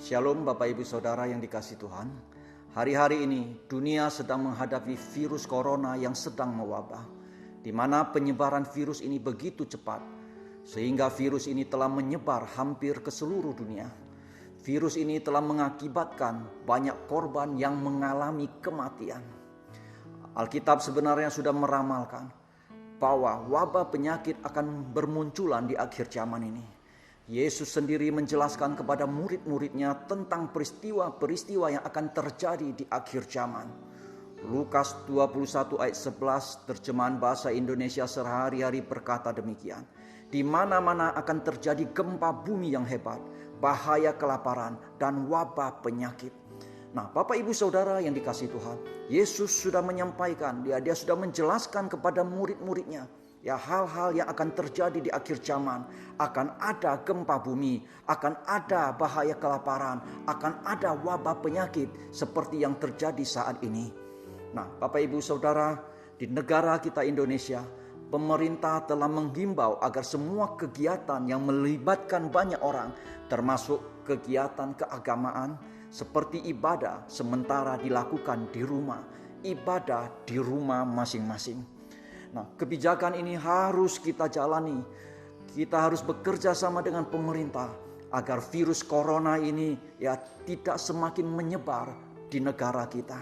Shalom Bapak Ibu Saudara yang dikasihi Tuhan. Hari-hari ini dunia sedang menghadapi virus corona yang sedang mewabah, di mana penyebaran virus ini begitu cepat, sehingga virus ini telah menyebar hampir ke seluruh dunia. Virus ini telah mengakibatkan banyak korban yang mengalami kematian. Alkitab sebenarnya sudah meramalkan bahwa wabah penyakit akan bermunculan di akhir zaman ini. Yesus sendiri menjelaskan kepada murid-muridnya tentang peristiwa-peristiwa yang akan terjadi di akhir zaman. Lukas 21 ayat 11 terjemahan bahasa Indonesia sehari-hari berkata demikian. Di mana-mana akan terjadi gempa bumi yang hebat, bahaya kelaparan, dan wabah penyakit. Nah, Bapak Ibu Saudara yang dikasihi Tuhan, Yesus sudah menyampaikan, dia sudah menjelaskan kepada murid-muridnya, ya, hal-hal yang akan terjadi di akhir zaman. Akan ada gempa bumi, akan ada bahaya kelaparan, akan ada wabah penyakit seperti yang terjadi saat ini. Nah, Bapak Ibu Saudara, di negara kita Indonesia, pemerintah telah menghimbau agar semua kegiatan yang melibatkan banyak orang, termasuk kegiatan keagamaan seperti ibadah, sementara dilakukan di rumah, ibadah di rumah masing-masing. Nah, kebijakan ini harus kita jalani. Kita harus bekerja sama dengan pemerintah agar virus corona ini tidak semakin menyebar di negara kita.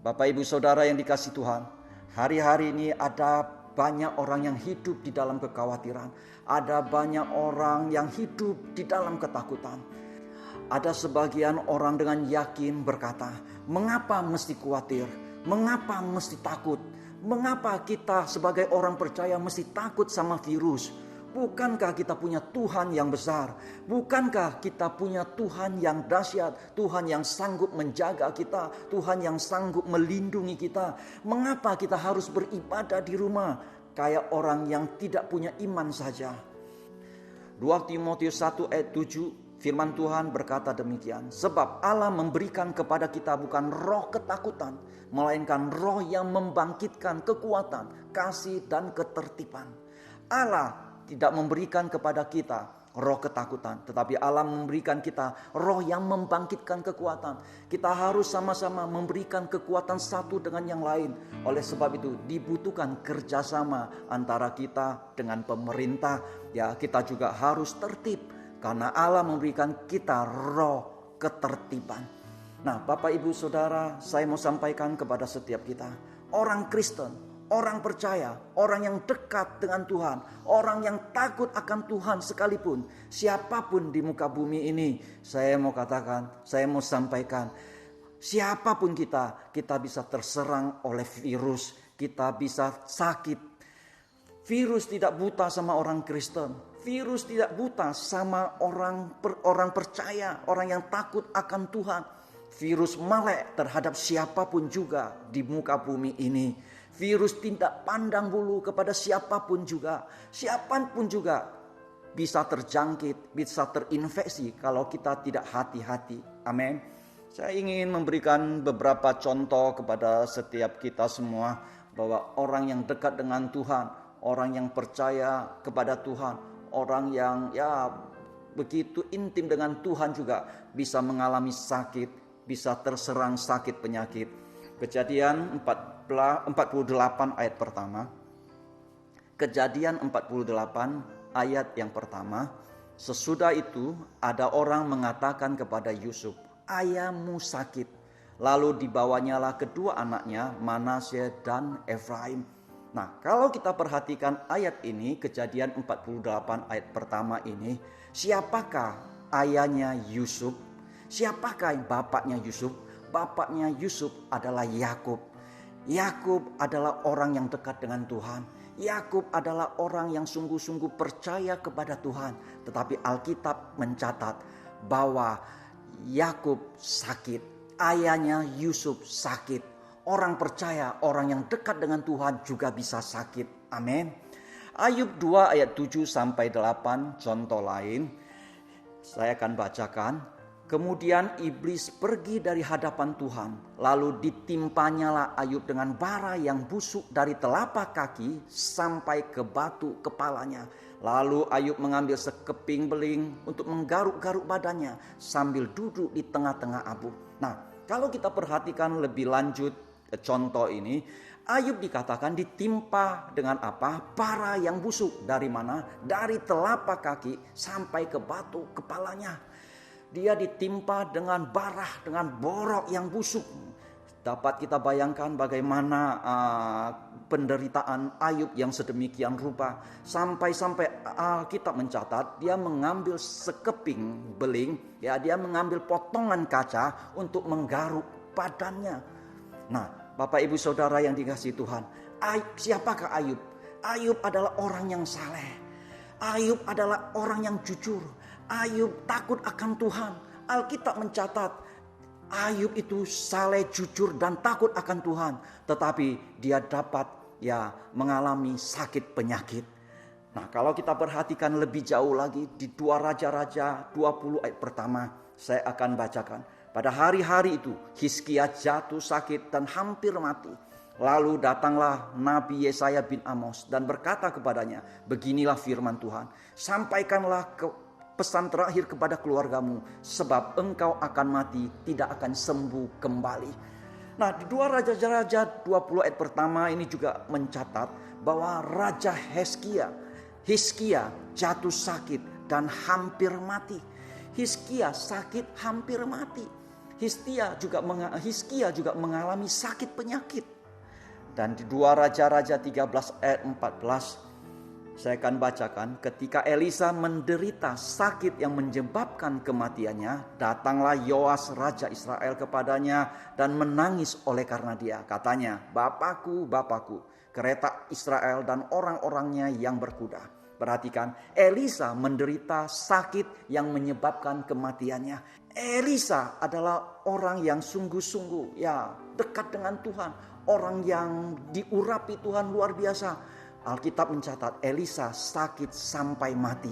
Bapak Ibu Saudara yang dikasihi Tuhan, hari-hari ini ada banyak orang yang hidup di dalam kekhawatiran. Ada banyak orang yang hidup di dalam ketakutan. Ada sebagian orang dengan yakin berkata, mengapa mesti khawatir? Mengapa mesti takut? Mengapa kita sebagai orang percaya mesti takut sama virus? Bukankah kita punya Tuhan yang besar? Bukankah kita punya Tuhan yang dahsyat? Tuhan yang sanggup menjaga kita, Tuhan yang sanggup melindungi kita. Mengapa kita harus beribadah di rumah kayak orang yang tidak punya iman saja? 2 Timotius 1 ayat 7 firman Tuhan berkata demikian. Sebab Allah memberikan kepada kita bukan roh ketakutan, melainkan roh yang membangkitkan kekuatan, kasih dan ketertiban. Allah tidak memberikan kepada kita roh ketakutan, tetapi Allah memberikan kita roh yang membangkitkan kekuatan. Kita harus sama-sama memberikan kekuatan satu dengan yang lain. Oleh sebab itu dibutuhkan kerjasama antara kita dengan pemerintah. Ya, kita juga harus tertib karena Allah memberikan kita roh ketertiban. Nah, Bapak Ibu Saudara, saya mau sampaikan kepada setiap kita, orang Kristen, orang percaya, orang yang dekat dengan Tuhan, orang yang takut akan Tuhan sekalipun, siapapun di muka bumi ini, saya mau katakan, saya mau sampaikan, siapapun kita bisa terserang oleh virus, kita bisa sakit. Virus tidak buta sama orang Kristen, virus tidak buta sama orang percaya, orang yang takut akan Tuhan. Virus melek terhadap siapapun juga di muka bumi ini. Virus tidak pandang bulu kepada siapapun juga. Siapapun juga bisa terjangkit, bisa terinfeksi kalau kita tidak hati-hati. Amin. Saya ingin memberikan beberapa contoh kepada setiap kita semua bahwa orang yang dekat dengan Tuhan, orang yang percaya kepada Tuhan, orang yang begitu intim dengan Tuhan juga bisa mengalami sakit, bisa terserang sakit penyakit. Kejadian 48 ayat pertama. Kejadian 48 ayat yang pertama. Sesudah itu ada orang mengatakan kepada Yusuf, ayahmu sakit. Lalu dibawanyalah kedua anaknya, Manasye dan Efraim. Nah, kalau kita perhatikan ayat ini, Kejadian 48 ayat pertama ini, siapakah ayahnya Yusuf? Siapakah bapaknya Yusuf? Bapaknya Yusuf adalah Yakub. Yakub adalah orang yang dekat dengan Tuhan. Yakub adalah orang yang sungguh-sungguh percaya kepada Tuhan. Tetapi Alkitab mencatat bahwa Yakub sakit. Ayahnya Yusuf sakit. Orang percaya, orang yang dekat dengan Tuhan juga bisa sakit. Amin. Ayub 2 ayat 7 sampai 8 contoh lain. Saya akan bacakan. Kemudian iblis pergi dari hadapan Tuhan, lalu ditimpanyalah Ayub dengan bara yang busuk dari telapak kaki sampai ke batu kepalanya. Lalu Ayub mengambil sekeping beling untuk menggaruk-garuk badannya sambil duduk di tengah-tengah abu. Nah, kalau kita perhatikan lebih lanjut contoh ini, Ayub dikatakan ditimpa dengan apa? Bara yang busuk. Dari mana? Dari telapak kaki sampai ke batu kepalanya. Dia ditimpa dengan bara, dengan borok yang busuk. Dapat kita bayangkan bagaimana penderitaan Ayub yang sedemikian rupa. Sampai-sampai kita mencatat dia mengambil sekeping beling, ya, dia mengambil potongan kaca untuk menggaruk badannya. Nah, Bapak Ibu Saudara yang dikasihi Tuhan, siapakah Ayub? Ayub adalah orang yang saleh. Ayub adalah orang yang jujur. Ayub takut akan Tuhan. Alkitab mencatat Ayub itu saleh, jujur dan takut akan Tuhan. Tetapi dia dapat mengalami sakit penyakit. Nah, kalau kita perhatikan lebih jauh lagi di 2 Raja-Raja 20 ayat pertama, saya akan bacakan. Pada hari-hari itu Hizkia jatuh sakit dan hampir mati. Lalu datanglah Nabi Yesaya bin Amos dan berkata kepadanya, beginilah firman Tuhan, sampaikanlah pesan terakhir kepada keluargamu, sebab engkau akan mati, tidak akan sembuh kembali. Nah, di 2 Raja-Raja 20 ayat pertama ini juga mencatat bahwa Raja Hizkia jatuh sakit dan hampir mati. Hizkia sakit hampir mati. Hizkia juga mengalami sakit penyakit. Dan di 2 Raja-Raja 13 ayat 14 saya akan bacakan, ketika Elisa menderita sakit yang menyebabkan kematiannya, datanglah Yoas Raja Israel kepadanya dan menangis oleh karena dia. Katanya, Bapakku, kereta Israel dan orang-orangnya yang berkuda. Perhatikan, Elisa menderita sakit yang menyebabkan kematiannya. Elisa adalah orang yang sungguh-sungguh dekat dengan Tuhan, orang yang diurapi Tuhan luar biasa. Alkitab mencatat Elisa sakit sampai mati.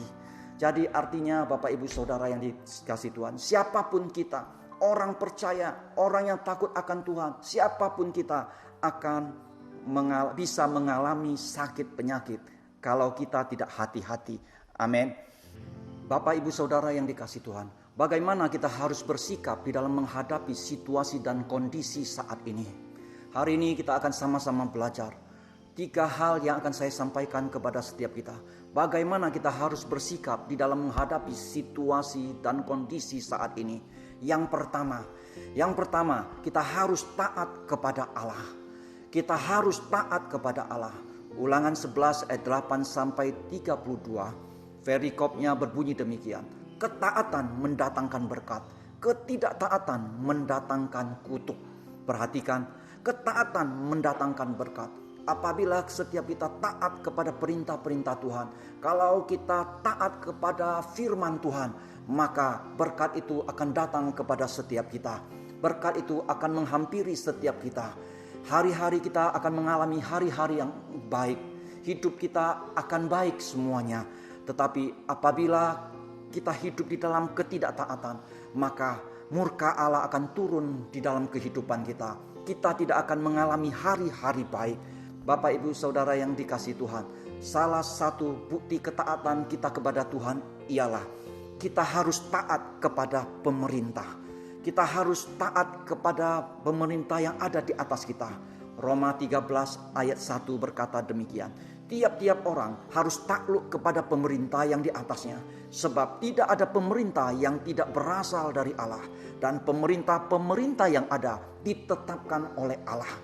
Jadi artinya Bapak Ibu Saudara yang dikasihi Tuhan, siapapun kita, orang percaya, orang yang takut akan Tuhan, siapapun kita akan bisa mengalami sakit penyakit kalau kita tidak hati-hati. Amin. Bapak Ibu Saudara yang dikasihi Tuhan, bagaimana kita harus bersikap di dalam menghadapi situasi dan kondisi saat ini. Hari ini kita akan sama-sama belajar 3 hal yang akan saya sampaikan kepada setiap kita. Bagaimana kita harus bersikap di dalam menghadapi situasi dan kondisi saat ini. Yang pertama, kita harus taat kepada Allah. Kita harus taat kepada Allah. Ulangan 11 ayat 8 sampai 32. Perikopnya berbunyi demikian. Ketaatan mendatangkan berkat, ketidaktaatan mendatangkan kutuk. Perhatikan, ketaatan mendatangkan berkat. Apabila setiap kita taat kepada perintah-perintah Tuhan, kalau kita taat kepada firman Tuhan, maka berkat itu akan datang kepada setiap kita. Berkat itu akan menghampiri setiap kita. Hari-hari kita akan mengalami hari-hari yang baik. Hidup kita akan baik semuanya. Tetapi apabila kita hidup di dalam ketidaktaatan, maka murka Allah akan turun di dalam kehidupan kita. Kita tidak akan mengalami hari-hari baik. Bapak Ibu Saudara yang dikasihi Tuhan, salah satu bukti ketaatan kita kepada Tuhan ialah kita harus taat kepada pemerintah. Kita harus taat kepada pemerintah yang ada di atas kita. Roma 13 ayat 1 berkata demikian. Tiap-tiap orang harus takluk kepada pemerintah yang di atasnya. Sebab tidak ada pemerintah yang tidak berasal dari Allah. Dan pemerintah-pemerintah yang ada ditetapkan oleh Allah.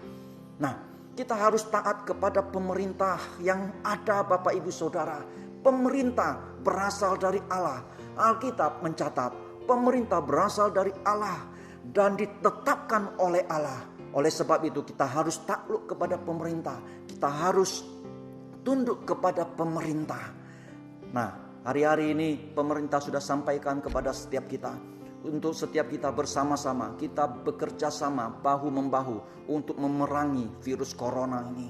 Nah, kita harus taat kepada pemerintah yang ada, Bapak Ibu Saudara. Pemerintah berasal dari Allah. Alkitab mencatat pemerintah berasal dari Allah dan ditetapkan oleh Allah. Oleh sebab itu kita harus takluk kepada pemerintah. Kita harus tunduk kepada pemerintah. Nah, hari-hari ini pemerintah sudah sampaikan kepada setiap kita. Untuk setiap kita bersama-sama, kita bekerja sama bahu-membahu untuk memerangi virus corona ini.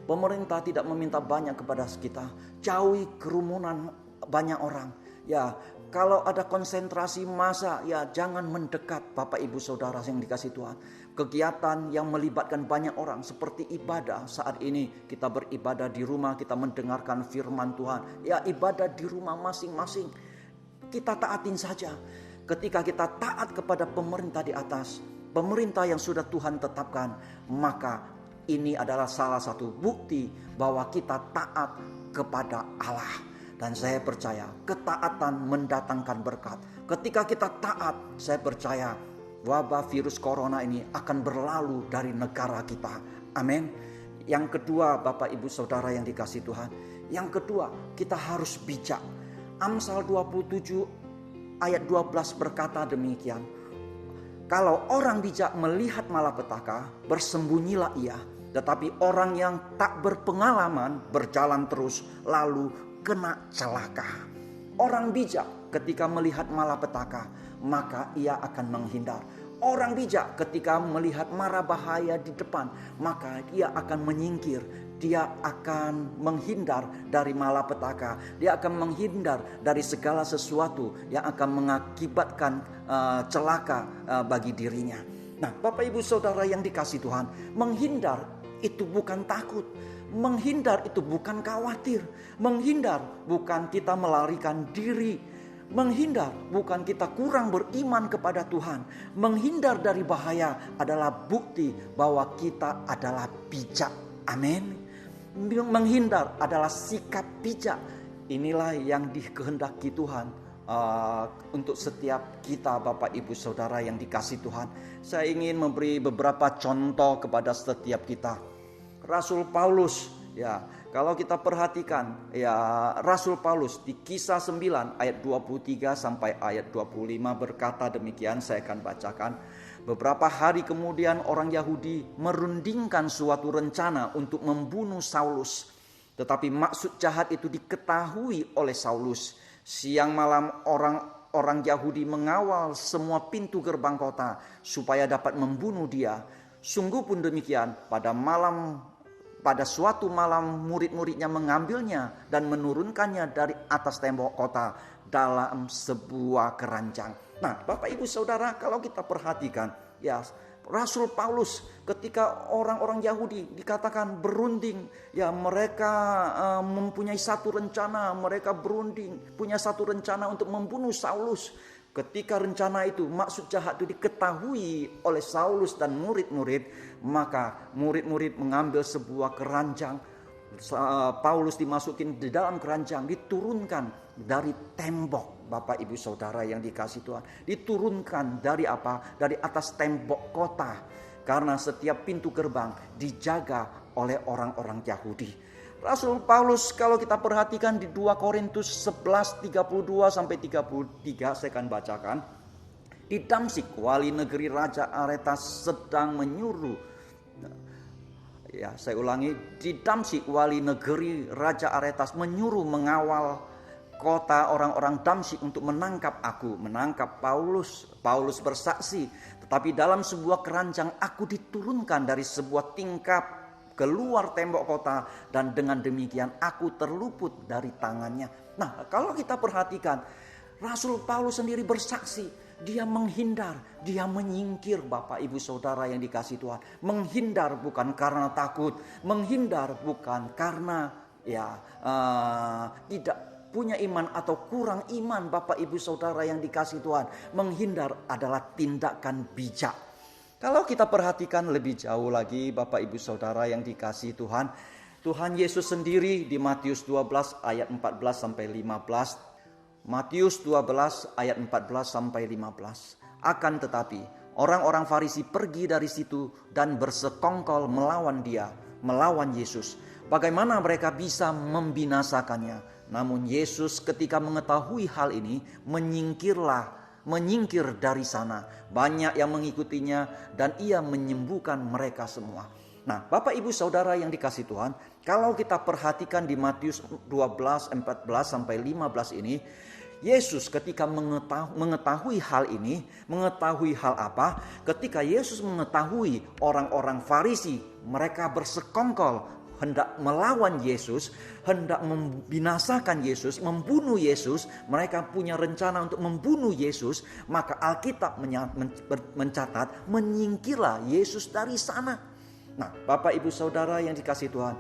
Pemerintah tidak meminta banyak kepada kita. Jauhi kerumunan banyak orang. Ya, kalau ada konsentrasi massa, ya jangan mendekat Bapak Ibu Saudara yang dikasihi Tuhan. kegiatan yang melibatkan banyak orang seperti ibadah. Saat ini kita beribadah di rumah, kita mendengarkan firman Tuhan. Ya, ibadah di rumah masing-masing. Kita taatin saja. Ketika kita taat kepada pemerintah di atas, pemerintah yang sudah Tuhan tetapkan, maka ini adalah salah satu bukti bahwa kita taat kepada Allah. Dan saya percaya ketaatan mendatangkan berkat. Ketika kita taat, saya percaya wabah virus corona ini akan berlalu dari negara kita. Amin. Yang kedua, Bapak Ibu Saudara yang dikasihi Tuhan, yang kedua, kita harus bijak. Amsal 27 ayat 12 berkata demikian. Kalau orang bijak melihat malapetaka, bersembunyilah ia. Tetapi orang yang tak berpengalaman berjalan terus, lalu kena celaka. Orang bijak ketika melihat malapetaka, maka ia akan menghindar. Orang bijak ketika melihat mara bahaya di depan, maka dia akan menyingkir. Dia akan menghindar dari malapetaka. Dia akan menghindar dari segala sesuatu yang akan mengakibatkan celaka bagi dirinya. Nah, Bapak Ibu Saudara yang dikasihi Tuhan, menghindar itu bukan takut. Menghindar itu bukan khawatir. Menghindar bukan kita melarikan diri. Menghindar bukan kita kurang beriman kepada Tuhan. Menghindar dari bahaya adalah bukti bahwa kita adalah bijak. Amin. Menghindar adalah sikap bijak. Inilah yang dikehendaki Tuhan untuk setiap kita, Bapak Ibu Saudara yang dikasihi Tuhan. Saya ingin memberi beberapa contoh kepada setiap kita. Rasul Paulus, ya, kalau kita perhatikan, ya, Rasul Paulus di Kisah 9 ayat 23 sampai ayat 25 berkata demikian, saya akan bacakan. Beberapa hari kemudian orang Yahudi merundingkan suatu rencana untuk membunuh Saulus. Tetapi maksud jahat itu diketahui oleh Saulus. Siang malam orang Yahudi mengawal semua pintu gerbang kota supaya dapat membunuh dia. Sungguh pun demikian, pada suatu malam murid-muridnya mengambilnya dan menurunkannya dari atas tembok kota dalam sebuah keranjang. Nah, Bapak Ibu Saudara, kalau kita perhatikan, ya, Rasul Paulus ketika orang-orang Yahudi dikatakan berunding, ya, mereka mempunyai satu rencana, mereka berunding, punya satu rencana untuk membunuh Saulus. Ketika rencana itu, maksud jahat itu diketahui oleh Saulus dan murid-murid, maka murid-murid mengambil sebuah keranjang. Paulus dimasukin di dalam keranjang, diturunkan dari tembok, Bapak Ibu Saudara yang dikasihi Tuhan. Diturunkan dari apa? Dari atas tembok kota. Karena setiap pintu gerbang dijaga oleh orang-orang Yahudi. Rasul Paulus kalau kita perhatikan di 2 Korintus 11:32 sampai 33, saya akan bacakan. Di Damsyik, wali negeri Raja Aretas sedang menyuruh, ya, saya ulangi, di Damsyik wali negeri Raja Aretas menyuruh mengawal kota orang-orang Damsyik untuk menangkap aku, menangkap Paulus. Paulus bersaksi, tetapi dalam sebuah keranjang aku diturunkan dari sebuah tingkap keluar tembok kota, dan dengan demikian aku terluput dari tangannya. Nah, kalau kita perhatikan, Rasul Paulus sendiri bersaksi, dia menghindar, dia menyingkir, Bapak Ibu Saudara yang dikasihi Tuhan. Menghindar bukan karena takut, menghindar bukan karena tidak punya iman atau kurang iman, Bapak Ibu Saudara yang dikasihi Tuhan. Menghindar adalah tindakan bijak. Kalau kita perhatikan lebih jauh lagi, Bapak Ibu Saudara yang dikasihi Tuhan, Tuhan Yesus sendiri di Matius 12 ayat 14 sampai 15. Matius 12 ayat 14 sampai 15. Akan tetapi orang-orang Farisi pergi dari situ dan bersekongkol melawan dia, melawan Yesus. Bagaimana mereka bisa membinasakannya? Namun Yesus ketika mengetahui hal ini menyingkir dari sana. Banyak yang mengikutinya dan ia menyembuhkan mereka semua. Nah, Bapak Ibu Saudara yang dikasihi Tuhan, kalau kita perhatikan di Matius 12, 14 sampai 15 ini, Yesus ketika mengetahui hal ini, mengetahui hal apa? Ketika Yesus mengetahui orang-orang Farisi, mereka bersekongkol hendak melawan Yesus, hendak membinasakan Yesus, membunuh Yesus, mereka punya rencana untuk membunuh Yesus, maka Alkitab mencatat, menyingkirlah Yesus dari sana. Nah, Bapak Ibu Saudara yang dikasihi Tuhan,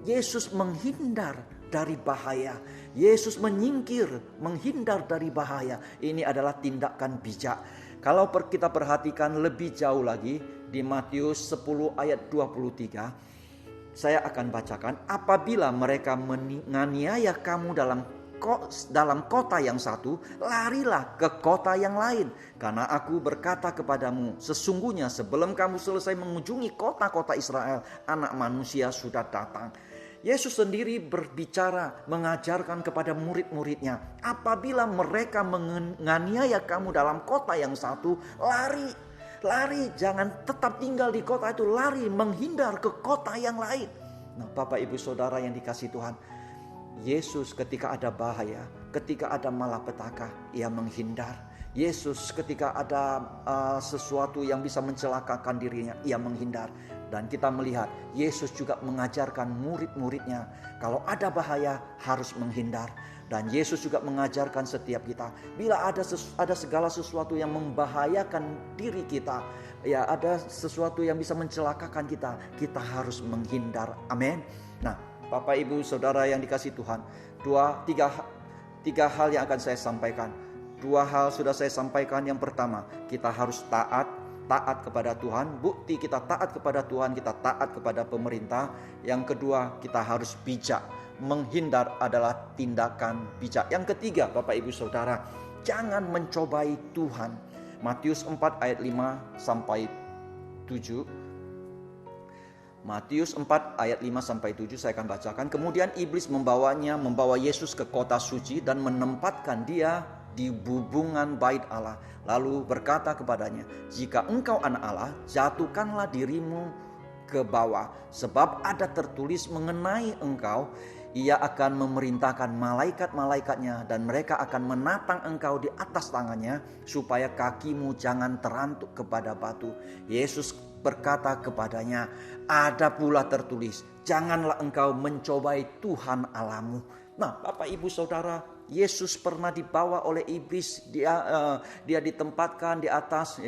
Yesus menghindar dari bahaya. Yesus menghindar dari bahaya. Ini adalah tindakan bijak. Kalau kita perhatikan lebih jauh lagi di Matius 10 ayat 23, saya akan bacakan, apabila mereka menganiaya kamu dalam kota yang satu, larilah ke kota yang lain. Karena aku berkata kepadamu, sesungguhnya sebelum kamu selesai mengunjungi kota-kota Israel, Anak Manusia sudah datang. Yesus sendiri berbicara, mengajarkan kepada murid-muridnya, apabila mereka menganiaya kamu dalam kota yang satu, lari, jangan tetap tinggal di kota itu, lari, menghindar ke kota yang lain. Nah, Bapak Ibu Saudara yang dikasihi Tuhan, Yesus ketika ada bahaya, ketika ada malapetaka, ia menghindar. Yesus ketika ada sesuatu yang bisa mencelakakan dirinya, ia menghindar. Dan kita melihat Yesus juga mengajarkan murid-muridnya, kalau ada bahaya harus menghindar. Dan Yesus juga mengajarkan setiap kita, bila ada segala sesuatu yang membahayakan diri kita, ya ada sesuatu yang bisa mencelakakan kita harus menghindar. Amin. Nah, Bapak Ibu Saudara yang dikasihi Tuhan, tiga hal yang akan saya sampaikan. 2 hal sudah saya sampaikan. Yang pertama, kita harus taat kepada Tuhan. Bukti kita taat kepada Tuhan, kita taat kepada pemerintah. Yang kedua, kita harus bijak. Menghindar adalah tindakan bijak. Yang ketiga, Bapak Ibu Saudara, jangan mencobai Tuhan. Matius 4 ayat 5 sampai 7. Matius 4 ayat 5 sampai 7 saya akan bacakan. Kemudian iblis membawa Yesus ke kota suci dan menempatkan dia di bubungan bait Allah. Lalu berkata kepadanya, jika engkau anak Allah, jatuhkanlah dirimu ke bawah. Sebab ada tertulis mengenai engkau, ia akan memerintahkan malaikat-malaikatnya dan mereka akan menatang engkau di atas tangannya, supaya kakimu jangan terantuk kepada batu. Yesus berkata kepadanya, ada pula tertulis, janganlah engkau mencobai Tuhan Allahmu. Nah, Bapak Ibu Saudara, Yesus pernah dibawa oleh iblis, dia ditempatkan di atas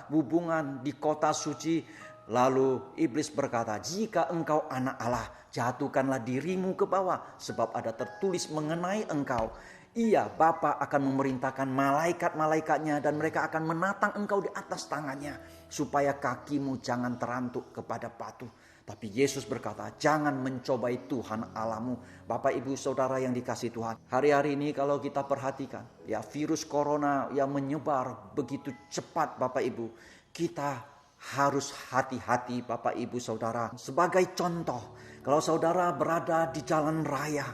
bubungan di kota suci. Lalu iblis berkata, jika engkau anak Allah, jatuhkanlah dirimu ke bawah, sebab ada tertulis mengenai engkau, ia Bapa akan memerintahkan malaikat-malaikatnya dan mereka akan menatang engkau di atas tangannya, supaya kakimu jangan terantuk kepada batu. Tapi Yesus berkata, jangan mencobai Tuhan Allahmu. Bapak Ibu Saudara yang dikasihi Tuhan, hari-hari ini kalau kita perhatikan, virus corona yang menyebar begitu cepat, Bapak Ibu, kita harus hati-hati, Bapak Ibu Saudara. Sebagai contoh, kalau saudara berada di jalan raya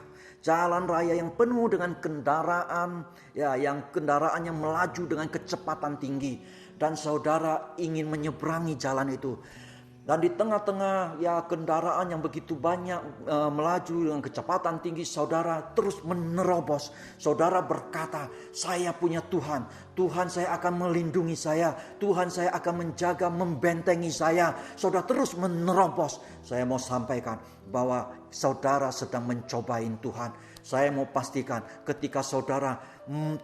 yang penuh dengan kendaraan, yang kendaraannya melaju dengan kecepatan tinggi, dan saudara ingin menyeberangi jalan itu, dan di tengah-tengah kendaraan yang begitu banyak melaju dengan kecepatan tinggi, saudara terus menerobos. Saudara berkata, saya punya Tuhan, Tuhan saya akan melindungi saya, Tuhan saya akan menjaga, membentengi saya. Saudara terus menerobos. Saya mau sampaikan bahwa saudara sedang mencobain Tuhan. Saya mau pastikan ketika saudara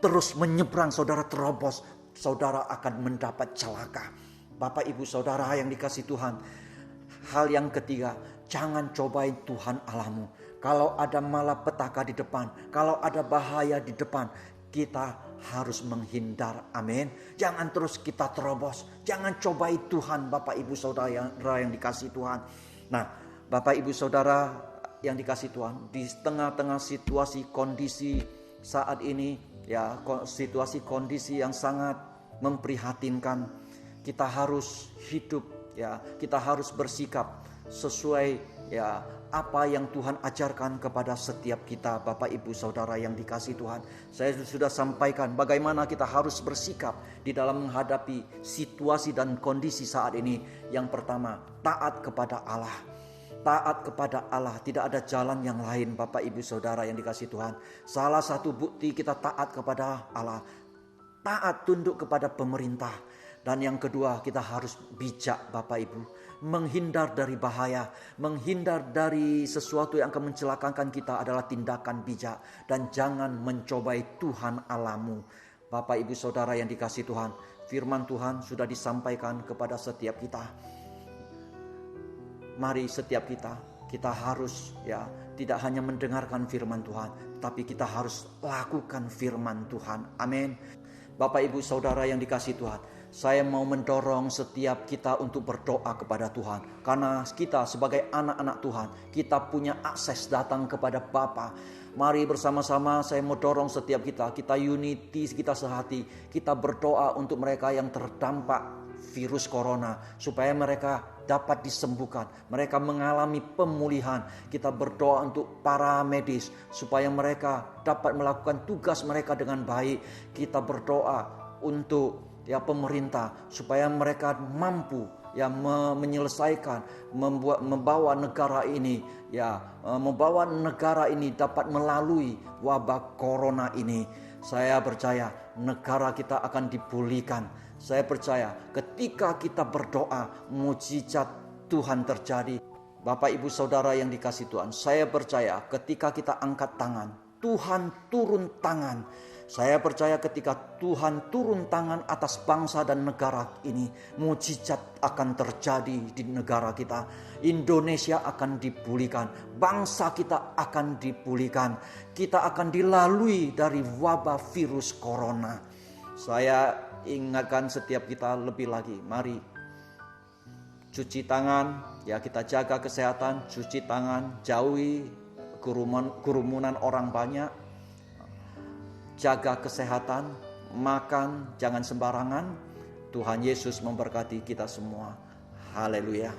terus menyeberang, saudara terobos, saudara akan mendapat celaka. Bapak Ibu Saudara yang dikasihi Tuhan, hal yang ketiga, jangan cobai Tuhan Allahmu. Kalau ada malapetaka di depan, kalau ada bahaya di depan, kita harus menghindar. Amin. Jangan terus kita terobos, jangan cobai Tuhan, Bapak Ibu Saudara yang dikasihi Tuhan. Nah, Bapak Ibu Saudara yang dikasihi Tuhan, di tengah-tengah situasi kondisi saat ini, situasi kondisi yang sangat memprihatinkan, kita harus hidup, kita harus bersikap sesuai apa yang Tuhan ajarkan kepada setiap kita, Bapak Ibu Saudara yang dikasihi Tuhan. Saya sudah sampaikan bagaimana kita harus bersikap di dalam menghadapi situasi dan kondisi saat ini. Yang pertama, taat kepada Allah. Taat kepada Allah, tidak ada jalan yang lain, Bapak Ibu Saudara yang dikasihi Tuhan. Salah satu bukti kita taat kepada Allah, taat tunduk kepada pemerintah. Dan yang kedua, kita harus bijak Bapak Ibu. Menghindar dari bahaya, menghindar dari sesuatu yang akan mencelakakan kita adalah tindakan bijak. Dan jangan mencobai Tuhan Allahmu. Bapak Ibu Saudara yang dikasihi Tuhan, firman Tuhan sudah disampaikan kepada setiap kita. Mari setiap kita harus tidak hanya mendengarkan firman Tuhan, tapi kita harus lakukan firman Tuhan. Amin. Bapak Ibu Saudara yang dikasihi Tuhan, saya mau mendorong setiap kita untuk berdoa kepada Tuhan. Karena kita sebagai anak-anak Tuhan, kita punya akses datang kepada Bapa. Mari bersama-sama saya mau dorong setiap kita unity, kita sehati. Kita berdoa untuk mereka yang terdampak virus corona, supaya mereka dapat disembuhkan, mereka mengalami pemulihan. Kita berdoa untuk para medis supaya mereka dapat melakukan tugas mereka dengan baik. Kita berdoa untuk pemerintah supaya mereka mampu menyelesaikan, membawa negara ini dapat melalui wabah corona ini. Saya percaya negara kita akan dipulihkan. Saya percaya ketika kita berdoa, mukjizat Tuhan terjadi. Bapak Ibu Saudara yang dikasihi Tuhan, saya percaya ketika kita angkat tangan, Tuhan turun tangan. Saya percaya ketika Tuhan turun tangan atas bangsa dan negara ini, mukjizat akan terjadi di negara kita. Indonesia akan dipulihkan, bangsa kita akan dipulihkan. Kita akan dilalui dari wabah virus corona. Saya ingatkan setiap kita lebih lagi, mari cuci tangan, kita jaga kesehatan, cuci tangan, jauhi kerumunan orang banyak, jaga kesehatan, makan jangan sembarangan. Tuhan Yesus memberkati kita semua. Haleluya.